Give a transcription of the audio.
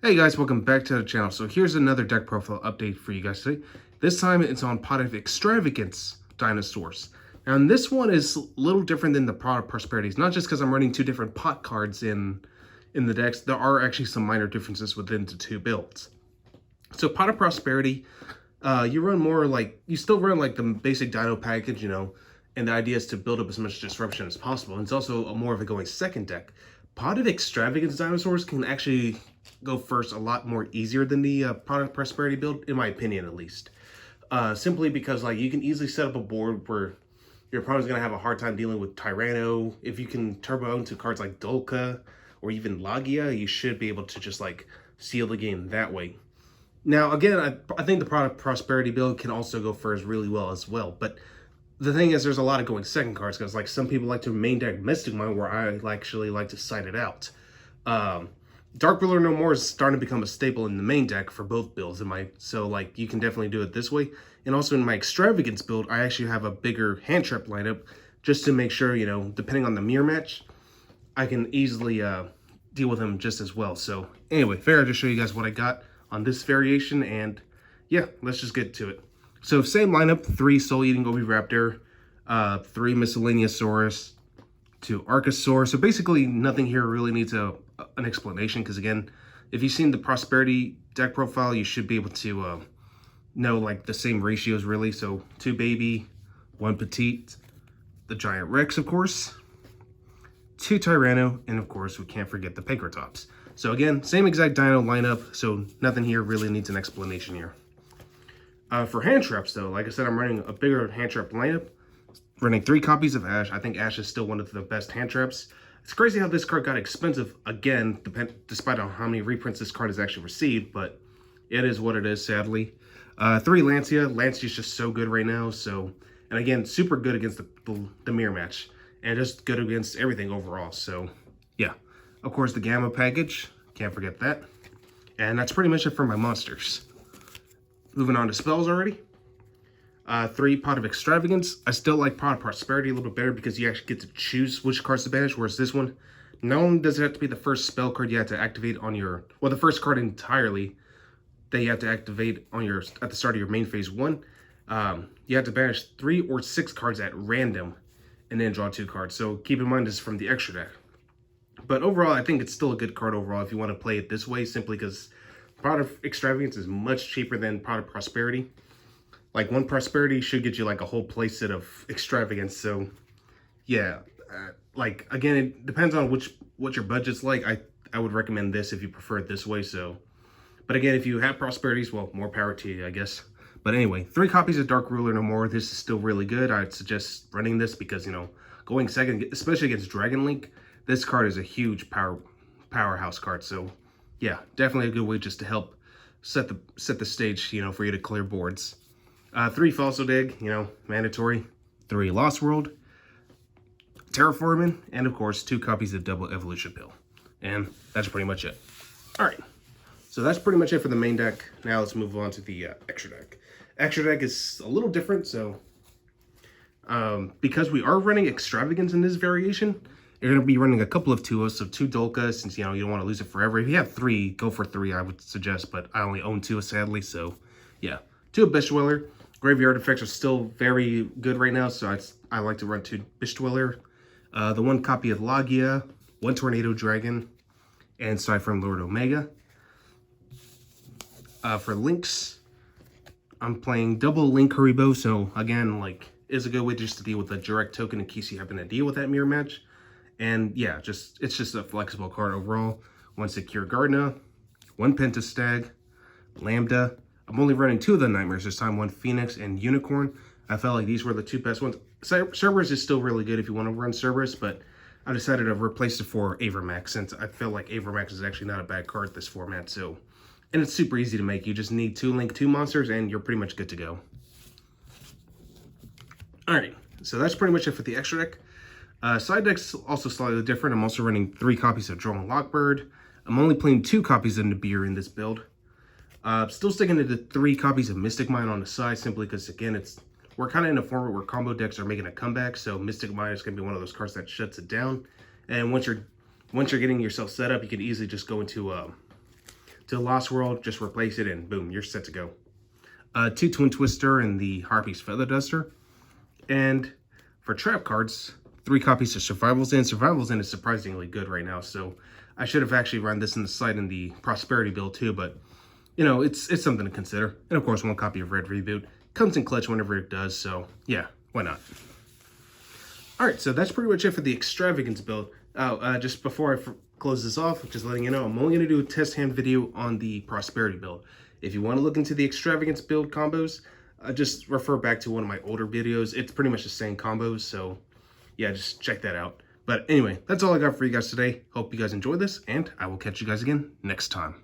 Hey guys, welcome back to the channel. So here's another deck profile update for you guys today. This time it's on Pot of Extravagance Dinosaurs. Now this one is a little different than the Pot of Prosperity. It's not just because I'm running two different pot cards in the decks. There are actually some minor differences within the two builds. So Pot of Prosperity, you run more like, you still run like the basic Dino package, and the idea is to build up as much disruption as possible. And it's also more of a going second deck. Pot of Extravagance Dinosaurs can actually go first a lot more easier than the Pot of Prosperity build, in my opinion at least. Simply because like you can easily set up a board where your opponent's going to have a hard time dealing with Tyranno. If you can turbo into cards like Dolka or even Lagia, you should be able to just like seal the game that way. Now, again, I think the Pot of Prosperity build can also go first really well as well, but the thing is, there's a lot of going second cards because, like, some people like to main deck Mystic Mine, where I actually like to side it out. Dark Ruler No More is starting to become a staple in the main deck for both builds. So like you can definitely do it this way. And also in my Extravagance build, I actually have a bigger hand trap lineup just to make sure, depending on the mirror match, I can easily deal with them just as well. So anyway, figured I'd just show you guys what I got on this variation, and yeah, let's just get to it. So same lineup, 3 Soul Eating Oviraptor, 3 Miscellaneousaurus, 2 Archosaur. So basically nothing here really needs an explanation, because again, if you've seen the Prosperity deck profile, you should be able to know like the same ratios really. So 2 Baby, 1 Petite, the Giant Rex of course, 2 Tyranno, and of course we can't forget the Pankratops. So again, same exact Dino lineup, so nothing here really needs an explanation here. For hand traps though, like I said, I'm running a bigger hand trap lineup, running 3 copies of Ash. I think Ash is still one of the best hand traps. It's crazy how this card got expensive again, despite on how many reprints this card has actually received, but it is what it is, sadly. 3 Lancia. Lancia's just so good right now, and again, super good against the mirror match, and just good against everything overall, so yeah. Of course, the Gamma package, can't forget that. And that's pretty much it for my monsters. Moving on to spells already. 3 Pot of Extravagance. I still like Pot of Prosperity a little bit better because you actually get to choose which cards to banish, whereas this one, not only does it have to be the first spell card you have to activate on your, well, the first card entirely that you have to activate on your, at the start of your main phase 1, you have to banish 3 or 6 cards at random and then draw 2 cards. So keep in mind this is from the extra deck. But overall, I think it's still a good card overall if you want to play it this way, simply because Pot of Extravagance is much cheaper than Pot of Prosperity. Like 1 Prosperity should get you like a whole play set of Extravagance. So yeah, like again, it depends on what your budget's like. I would recommend this if you prefer it this way. So, but again, if you have Prosperities, well, more power to you, I guess. But anyway, 3 copies of Dark Ruler No More. This is still really good. I'd suggest running this because, going second, especially against Dragon Link, this card is a huge powerhouse card. So yeah, definitely a good way just to help set the stage, for you to clear boards. 3 Fossil Dig, mandatory. 3 Lost World, Terraforming, and of course 2 copies of Double Evolution Pill. And that's pretty much it. All right, so that's pretty much it for the main deck. Now let's move on to the extra deck. Extra deck is a little different, so because we are running Extravagance in this variation, you're going to be running a couple of Tuos, so 2 Dolka, since, you don't want to lose it forever. If you have 3, go for 3, I would suggest, but I only own 2, sadly, so yeah. 2 Bish Dweller. Graveyard effects are still very good right now, so I like to run 2 Bish Dweller. The 1 copy of Lagia, 1 Tornado Dragon, and Cypher Lord Omega. For links, I'm playing double Link Haribo, so again, like, is a good way just to deal with a direct token in case you happen to deal with that mirror match. And yeah, it's just a flexible card overall. 1 Secure Gardna, 1 Pentastag, Lambda. I'm only running 2 of the Nightmares this time, 1 Phoenix and Unicorn. I felt like these were the 2 best ones. Cerberus is still really good if you want to run Cerberus, but I decided to replace it for Avermax since I feel like Avermax is actually not a bad card this format. So, and it's super easy to make. You just need 2 Link 2 monsters and you're pretty much good to go. Alright, so that's pretty much it for the extra deck. Side deck's also slightly different. I'm also running 3 copies of Drone Lockbird. I'm only playing 2 copies of Nibiru in this build. Still sticking to the 3 copies of Mystic Mine on the side, simply because, again, we're kind of in a format where combo decks are making a comeback, so Mystic Mine is going to be one of those cards that shuts it down. And once you're getting yourself set up, you can easily just go into to the Lost World, just replace it and boom, you're set to go. 2 Twin Twister and the Harpy's Feather Duster. And for trap cards, 3 copies of Survival Zen. Survival Zen is surprisingly good right now, so I should have actually run this in the site in the Prosperity build too, but you know, it's something to consider. And of course, 1 copy of Red Reboot. Comes in clutch whenever it does, so yeah, why not? Alright, so that's pretty much it for the Extravagance build. Just before I close this off, just letting you know, I'm only going to do a test hand video on the Prosperity build. If you want to look into the Extravagance build combos, just refer back to one of my older videos. It's pretty much the same combos, so yeah, just check that out. But anyway, that's all I got for you guys today. Hope you guys enjoyed this, and I will catch you guys again next time.